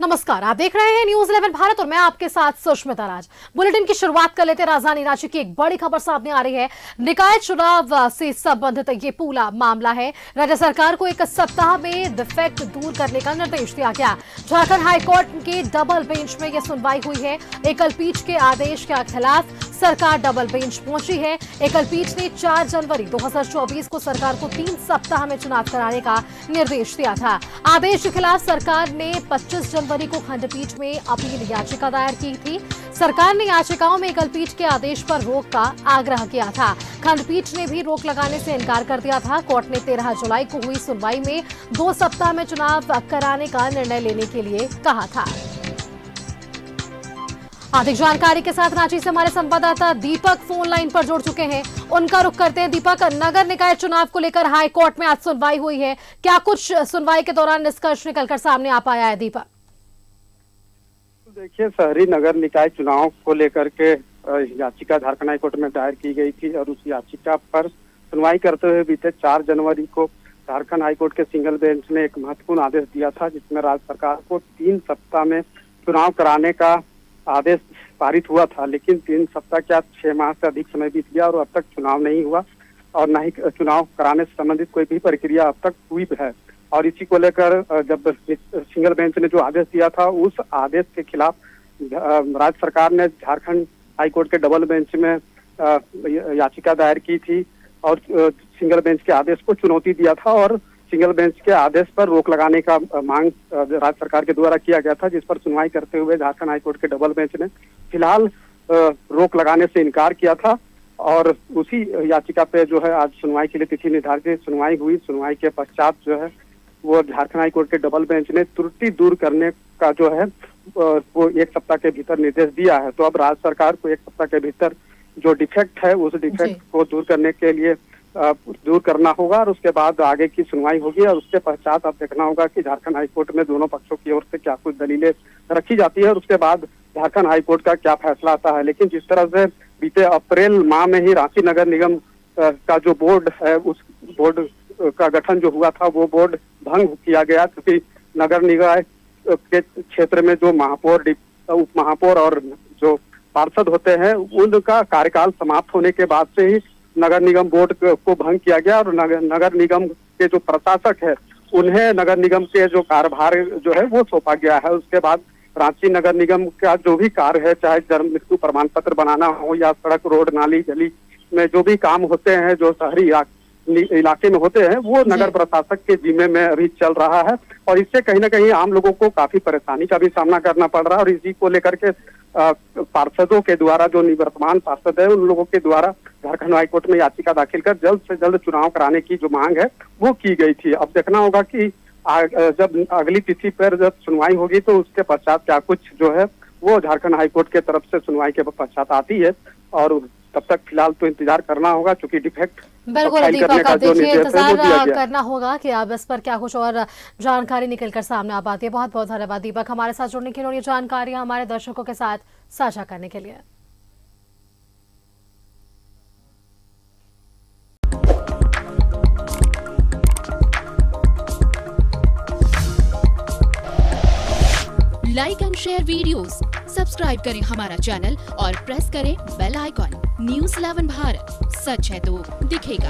नमस्कार, आप देख रहे हैं न्यूज 11 भारत और मैं आपके साथ सुष्मिता राज। बुलेटिन की शुरुआत कर लेते हैं राजधानी रांची की एक बड़ी खबर सामने आ रही है। निकाय चुनाव से संबंधित ये पूरा मामला है। राज्य सरकार को एक सप्ताह में डिफेक्ट दूर करने का निर्देश दिया गया। झारखंड हाईकोर्ट के डबल बेंच में यह सुनवाई हुई है। एकल पीठ के आदेश के खिलाफ सरकार डबल बेंच पहुंची है। एकल पीठ ने 4 जनवरी 2024 को सरकार को 3 सप्ताह में चुनाव कराने का निर्देश दिया था। आदेश के खिलाफ सरकार ने 25 जनवरी को खंडपीठ में अपील याचिका दायर की थी। सरकार ने याचिकाओं में एकल पीठ के आदेश पर रोक का आग्रह किया था। खंडपीठ ने भी रोक लगाने से इनकार कर दिया था। कोर्ट ने 13 जुलाई को हुई सुनवाई में 2 सप्ताह में चुनाव कराने का निर्णय लेने के लिए कहा था। अधिक जानकारी के साथ रांची से हमारे संवाददाता दीपक फोन लाइन पर जुड़ चुके हैं। उनका रुख करते हैं। दीपक, नगर निकाय चुनाव को लेकर हाई कोर्ट में आज सुनवाई हुई है, क्या कुछ सुनवाई के दौरान निष्कर्ष निकलकर सामने आ पाया है? दीपक, देखिए, शहरी नगर निकाय चुनाव को लेकर के याचिका झारखंड हाई कोर्ट में दायर की गई थी और उस याचिका पर सुनवाई करते हुए बीते 4 जनवरी को झारखंड हाई कोर्ट के सिंगल बेंच ने एक महत्वपूर्ण आदेश दिया था, जिसमें राज्य सरकार को 3 सप्ताह में चुनाव कराने का आदेश पारित हुआ था। लेकिन 3 सप्ताह क्या 6 माह से अधिक समय बीत गया और अब तक चुनाव नहीं हुआ और न ही चुनाव कराने से संबंधित कोई भी प्रक्रिया अब तक हुई है। और इसी को लेकर जब सिंगल बेंच ने जो आदेश दिया था, उस आदेश के खिलाफ राज्य सरकार ने झारखंड हाई कोर्ट के डबल बेंच में याचिका दायर की थी और सिंगल बेंच के आदेश को चुनौती दिया था और सिंगल बेंच के आदेश पर रोक लगाने का मांग राज्य सरकार के द्वारा किया गया था, जिस पर सुनवाई करते हुए झारखंड हाई कोर्ट के डबल बेंच ने फिलहाल रोक लगाने से इनकार किया था। और उसी याचिका पे जो है आज सुनवाई के लिए तिथि निर्धारित सुनवाई हुई। सुनवाई के पश्चात जो है वो झारखंड हाई कोर्ट के डबल बेंच ने त्रुटि दूर करने का जो है वो 1 सप्ताह के भीतर निर्देश दिया है। तो अब राज्य सरकार को 1 सप्ताह के भीतर जो डिफेक्ट है उस डिफेक्ट को दूर करने के लिए दूर करना होगा और उसके बाद आगे की सुनवाई होगी और उसके पश्चात अब देखना होगा कि झारखंड हाई कोर्ट में दोनों पक्षों की ओर से क्या कुछ दलीलें रखी जाती है और उसके बाद झारखंड हाई कोर्ट का क्या फैसला आता है। लेकिन जिस तरह से बीते अप्रैल माह में ही रांची नगर निगम का जो बोर्ड है, उस बोर्ड का गठन जो हुआ था वो बोर्ड भंग किया गया, क्योंकि नगर निकाय के क्षेत्र में जो महापौर, उप महापौर और जो पार्षद होते हैं उनका कार्यकाल समाप्त होने के बाद से ही नगर निगम बोर्ड को भंग किया गया और नगर निगम के जो प्रशासक है उन्हें नगर निगम के जो कार्यभार जो है वो सौंपा गया है। उसके बाद रांची नगर निगम का जो भी कार्य है, चाहे जन्म मृत्यु प्रमाण पत्र बनाना हो या सड़क रोड नाली गली में जो भी काम होते हैं जो शहरी इलाके में होते हैं, वो नगर प्रशासक के जिम्मे में अभी चल रहा है और इससे कहीं ना कहीं आम लोगों को काफी परेशानी का भी सामना करना पड़ रहा है। और इसी को लेकर के पार्षदों के द्वारा, जो निवर्तमान पार्षद है उन लोगों के द्वारा झारखंड हाई कोर्ट में याचिका दाखिल कर जल्द से जल्द चुनाव कराने की जो मांग है वो की गई थी। अब देखना होगा कि जब अगली तिथि पर जब सुनवाई होगी तो उसके पश्चात क्या कुछ जो है वो झारखंड हाई कोर्ट के तरफ से सुनवाई के पश्चात आती है और तब तक फिलहाल तो इंतजार करना होगा, क्योंकि डिफेक्ट बिल्कुल दीपक, अब देखिए इंतजार करना होगा कि अब इस पर क्या कुछ और जानकारी निकलकर सामने आ पाती है। बहुत बहुत धन्यवाद दीपक, हमारे साथ जुड़ने के लिए और ये जानकारी हमारे दर्शकों के साथ साझा करने के लिए। Like and share videos, subscribe करें हमारा चैनल और प्रेस करें बेल आइकॉन। न्यूज़ 11 भारत, सच है तो दिखेगा।